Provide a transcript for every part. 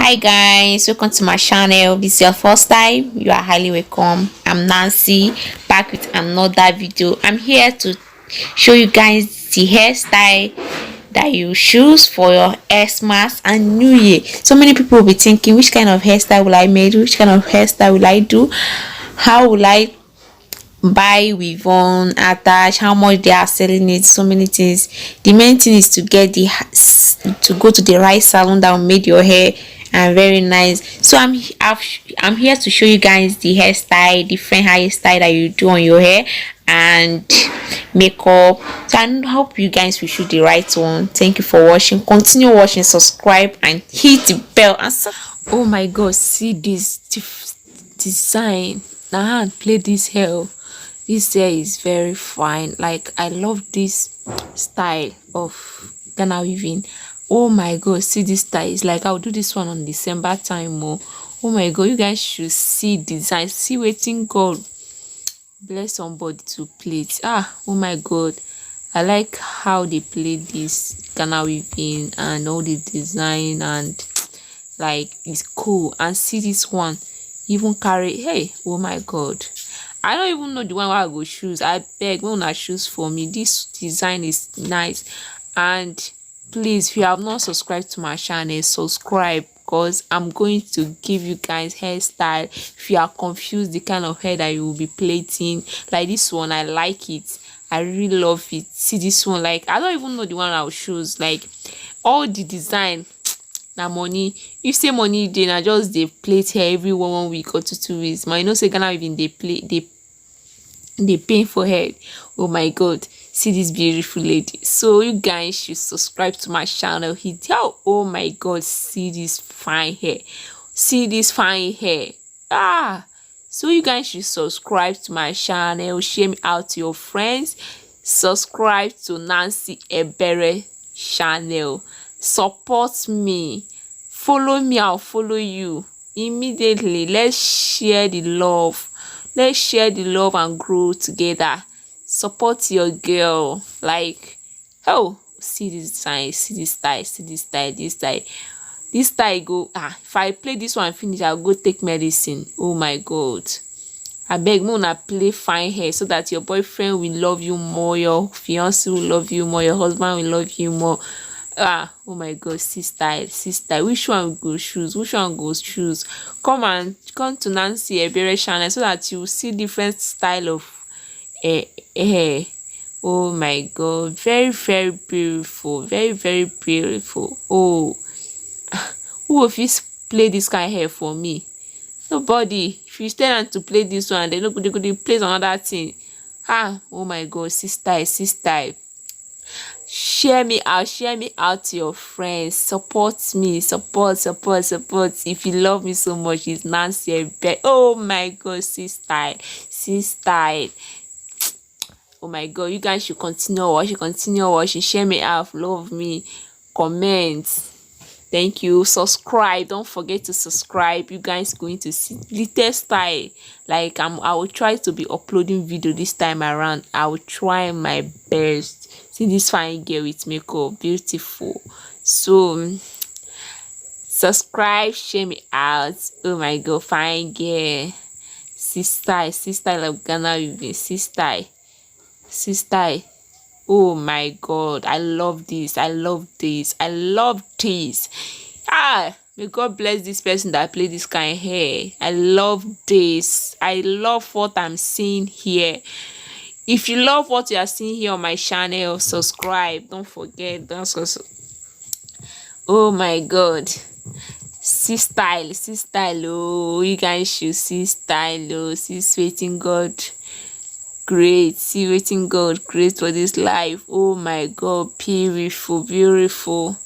Hi guys, welcome to my channel. If this is your first time, you are highly welcome. I'm Nancy, back with another video. I'm here to show you guys the hairstyle that you choose for your Xmas and New Year. So many people will be thinking, which kind of hairstyle will I make? Which kind of hairstyle will I do? How will I buy, weave on, attach, how much they are selling it, so many things. The main thing is to get to go to the right salon that will make your hair and very nice. So I'm here to show you guys the hairstyle, different hairstyle that you do on your hair and makeup. So I hope you guys will choose the right one. Thank you for watching. Continue watching, subscribe and hit the bell. And oh my god, see this design. Now hand play this hair. This hair is very fine. Like, I love this style of Ghana weaving. Oh my god, see this style. It's like I'll do this one on December time. Oh my god, you guys should see design. See waiting god bless somebody to play it. Oh my god, I like how they play this Ghana weaving and all the design, and like it's cool. And see this one even carry, hey, oh my god, I don't even know the one where I go choose. I beg when I choose for me. This design is nice. And please, if you have not subscribed to my channel, subscribe, because I'm going to give you guys hairstyle. If you are confused the kind of hair that you will be plaiting, like this one, I like it. I really love it. See this one, like I don't even know the one I'll choose. Like all the design na money. If say money then I just they plait hair every 1 week or 2 weeks. My say Ghana even they pay for hair. Oh my god, see this beautiful lady. So you guys should subscribe to my channel. Oh my god, see this fine hair. See this fine hair. So you guys should subscribe to my channel, share me out to your friends, subscribe to Nancy Ebere channel, support me, follow me, I'll follow you immediately. Let's share the love. Let's share the love and grow together. Support your girl. Like, oh, see this design, see this style, see this style, this style. This style go, if I play this one finish, I'll go take medicine. Oh my god. I beg Mona play fine hair so that your boyfriend will love you more, your fiance will love you more, your husband will love you more. Oh my god, see style, see style. Which one go choose? Which one goes choose? Come to Nancy Ebere channel so that you see different style of hair. Oh my god, very very beautiful, very very beautiful. Oh, who will fit play this kind of hair for me? Nobody. If you stay on to play this one, then nobody could play another thing. Oh my god, see style, see style. Share me out to your friends. Support me, support. If you love me so much, it's Nancy Ebere. Oh my god, see style, see style. Oh my god, you guys should continue watching, share me out, love me, comment. Thank you. Subscribe, don't forget to subscribe. You guys going to see latest style. Like I will try to be uploading video this time around. I will try my best. See this fine girl with makeup, beautiful. So subscribe, share me out. Oh my god, fine girl. See style of Ghana weaving, see style. Oh my god, I love this. May God bless this person that play this kind of hair. I love this. I love what I'm seeing here. If you love what you are seeing here on my channel, subscribe. Don't forget. Oh my god, see style. Oh, you guys should see style. Oh, see sweating god great. See waiting god great for this life. Oh my god, beautiful.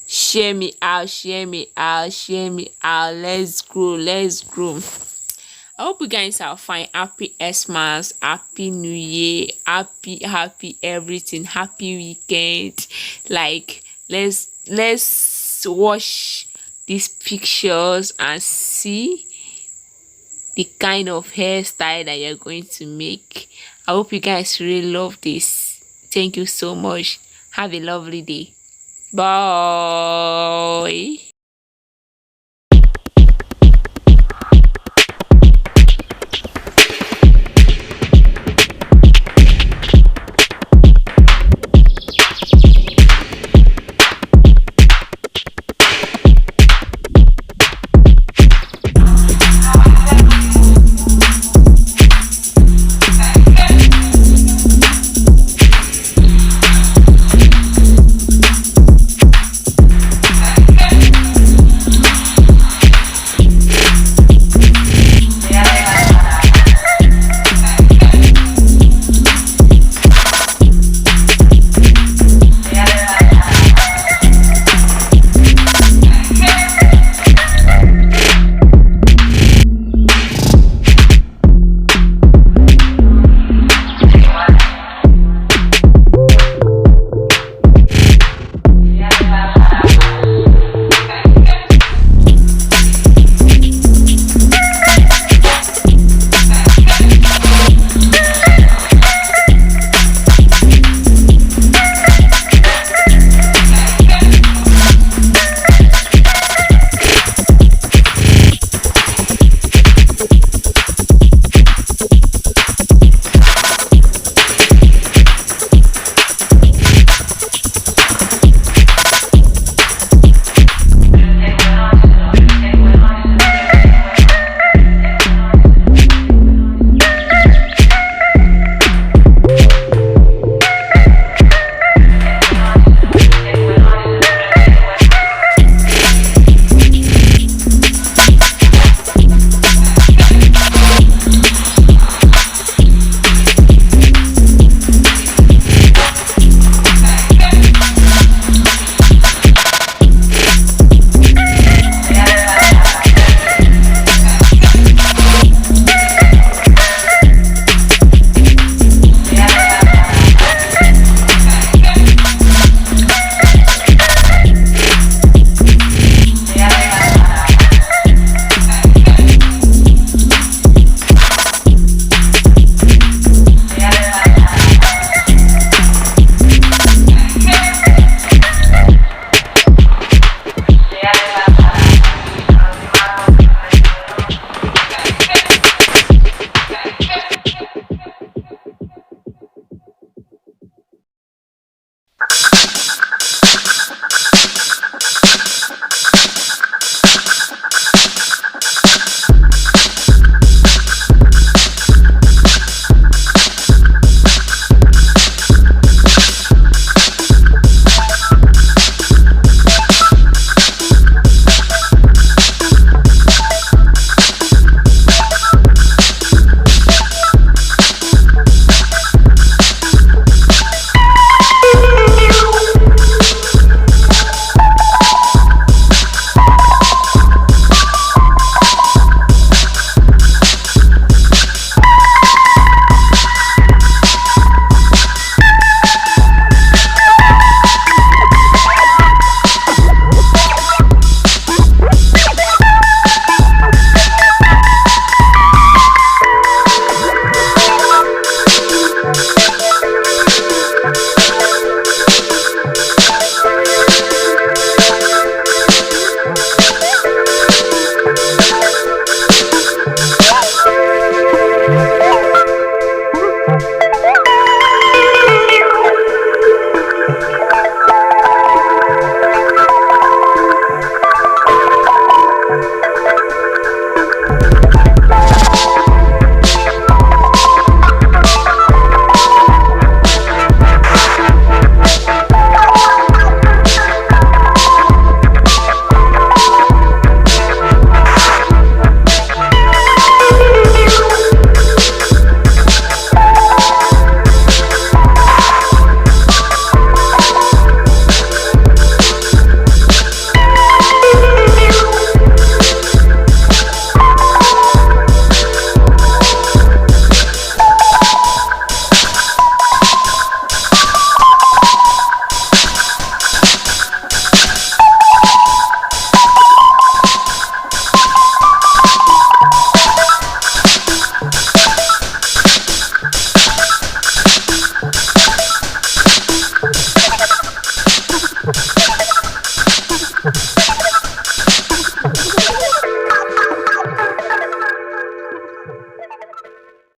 Share me out. Let's grow. I hope you guys are fine. Happy Xmas, happy New Year, happy everything, happy weekend. Like, let's watch these pictures and see the kind of hairstyle that you're going to make. I hope you guys really love this. Thank you so much. Have a lovely day. Bye.